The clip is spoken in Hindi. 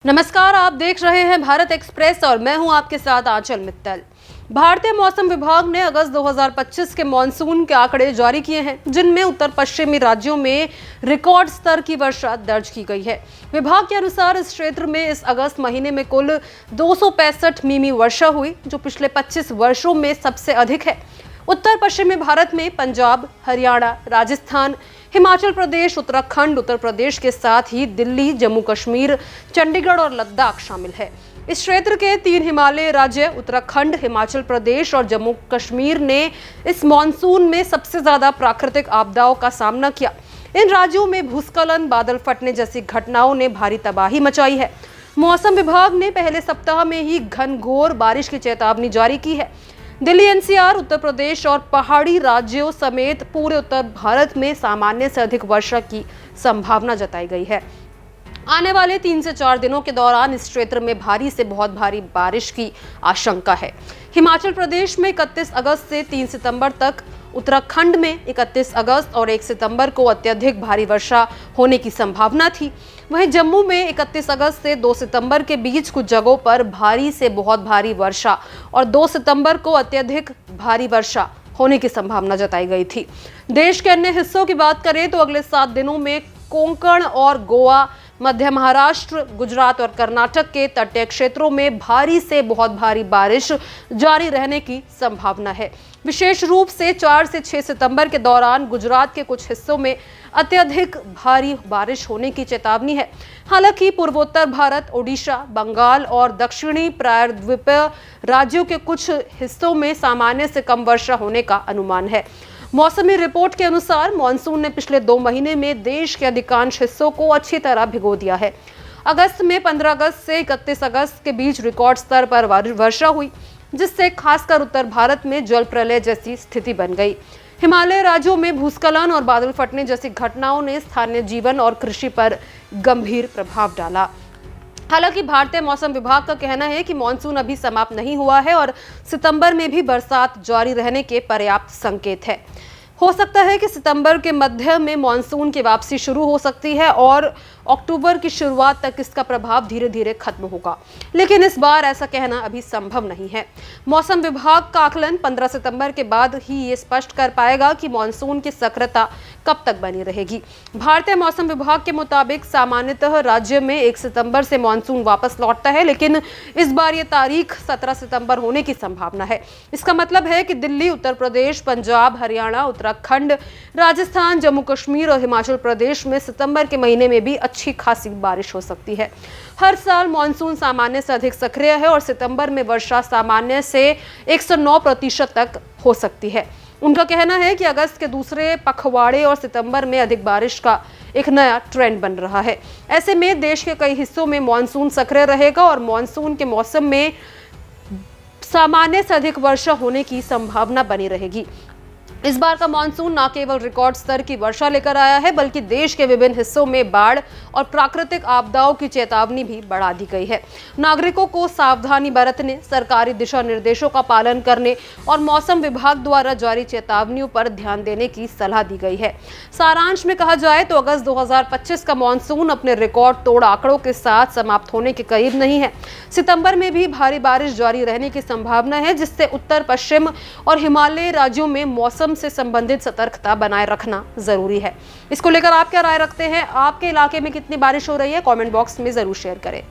नमस्कार, आप देख रहे हैं भारत एक्सप्रेस और मैं हूं आपके साथ आंचल मित्तल। भारतीय मौसम विभाग ने अगस्त 2025 के मानसून के आंकड़े जारी किए हैं, जिनमें उत्तर पश्चिमी राज्यों में रिकॉर्ड स्तर की वर्षा दर्ज की गई है। विभाग के अनुसार इस क्षेत्र में इस अगस्त महीने में कुल 265 मिमी वर्षा हुई, जो पिछले 25 वर्षों में सबसे अधिक है। उत्तर पश्चिमी भारत में पंजाब, हरियाणा, राजस्थान, हिमाचल प्रदेश, उत्तराखंड, उत्तर प्रदेश के साथ ही दिल्ली, जम्मू कश्मीर, चंडीगढ़ और लद्दाख शामिल है। इस क्षेत्र के 3 हिमालयी राज्य उत्तराखंड, हिमाचल प्रदेश और जम्मू कश्मीर ने इस मॉनसून में सबसे ज्यादा प्राकृतिक आपदाओं का सामना किया। इन राज्यों में भूस्खलन, बादल फटने जैसी घटनाओं ने भारी तबाही मचाई है। मौसम विभाग ने पहले सप्ताह में ही घनघोर बारिश की चेतावनी जारी की है। दिल्ली, एनसीआर, उत्तर प्रदेश और पहाड़ी राज्यों समेत पूरे उत्तर भारत में सामान्य से अधिक वर्षा की संभावना जताई गई है। आने वाले 3 से 4 दिनों के दौरान इस क्षेत्र में भारी से बहुत भारी बारिश की आशंका है। हिमाचल प्रदेश में 31 अगस्त से 3 सितंबर तक, उत्तराखंड में 31 अगस्त और 1 सितंबर को अत्यधिक भारी वर्षा होने की संभावना थी। वहीं जम्मू में 31 अगस्त से 2 सितंबर के बीच कुछ जगहों पर भारी से बहुत भारी वर्षा और 2 सितंबर को अत्यधिक भारी वर्षा होने की संभावना जताई गई थी। देश के अन्य हिस्सों की बात करें तो अगले 7 दिनों में कोंकण और गोवा, मध्य महाराष्ट्र, गुजरात और कर्नाटक के तटीय क्षेत्रों में भारी से बहुत भारी बारिश जारी रहने की संभावना है। विशेष रूप से 4 से 6 सितंबर के दौरान गुजरात के कुछ हिस्सों में अत्यधिक भारी बारिश होने की चेतावनी है। हालांकि पूर्वोत्तर भारत, ओडिशा, बंगाल और दक्षिणी प्रायद्वीपीय राज्यों के कुछ हिस्सों में सामान्य से कम वर्षा होने का अनुमान है। मौसमी रिपोर्ट के अनुसार मानसून ने पिछले 2 महीने में देश के अधिकांश हिस्सों को अच्छी तरह भिगो दिया है। अगस्त में 15 अगस्त से 31 अगस्त के बीच रिकॉर्ड स्तर पर वर्षा हुई, जिससे खासकर उत्तर भारत में जल प्रलय जैसी स्थिति बन गई। हिमालय राज्यों में भूस्खलन और बादल फटने जैसी घटनाओं ने स्थानीय जीवन और कृषि पर गंभीर प्रभाव डाला। हालांकि भारतीय मौसम विभाग का कहना है कि मानसून अभी समाप्त नहीं हुआ है और सितंबर में भी बरसात जारी रहने के पर्याप्त संकेत है। हो सकता है कि सितंबर के मध्य में मानसून की वापसी शुरू हो सकती है और अक्टूबर की शुरुआत तक इसका प्रभाव धीरे धीरे खत्म होगा, लेकिन इस बार ऐसा कहना अभी संभव नहीं है। मौसम विभाग का आकलन 15 सितंबर के बाद ही ये स्पष्ट कर पाएगा कि मानसून की सक्रियता कब तक बनी रहेगी। भारतीय मौसम विभाग के मुताबिक सामान्यतः राज्य में 1 सितंबर से मानसून वापस लौटता है, लेकिन इस बार ये तारीख 17 सितंबर होने की संभावना है। इसका मतलब है कि दिल्ली, उत्तर प्रदेश, पंजाब, हरियाणा, उत्तराखंड, राजस्थान, जम्मू कश्मीर और हिमाचल प्रदेश में सितंबर के महीने में भी अच्छी खासी बारिश हो सकती है। हर साल मानसून सामान्य से अधिक सक्रिय है और सितंबर में वर्षा सामान्य से 109% तक हो सकती है। उनका कहना है कि अगस्त के दूसरे पखवाड़े और सितंबर में अधिक बारिश का एक नया ट्रेंड बन रहा है। ऐसे में देश के कई हिस्सों में मानसून सक्रिय रहेगा और मानसून के मौसम में सामान्य से अधिक वर्षा होने की संभावना बनी रहेगी। इस बार का मानसून न केवल रिकॉर्ड स्तर की वर्षा लेकर आया है, बल्कि देश के विभिन्न हिस्सों में बाढ़ और प्राकृतिक आपदाओं की चेतावनी भी बढ़ा दी गई है। नागरिकों को सावधानी बरतने, सरकारी दिशा निर्देशों का पालन करने और मौसम विभाग द्वारा जारी चेतावनियों पर ध्यान देने की सलाह दी गई है। सारांश में कहा जाए तो अगस्त 2025 का मानसून अपने रिकॉर्ड तोड़ आंकड़ों के साथ समाप्त होने के करीब नहीं है। सितंबर में भी भारी बारिश जारी रहने की संभावना है, जिससे उत्तर पश्चिम और हिमालय राज्यों में मौसम से संबंधित सतर्कता बनाए रखना जरूरी है। इसको लेकर आप क्या राय रखते हैं? आपके इलाके में कितनी बारिश हो रही है? कमेंट बॉक्स में जरूर शेयर करें।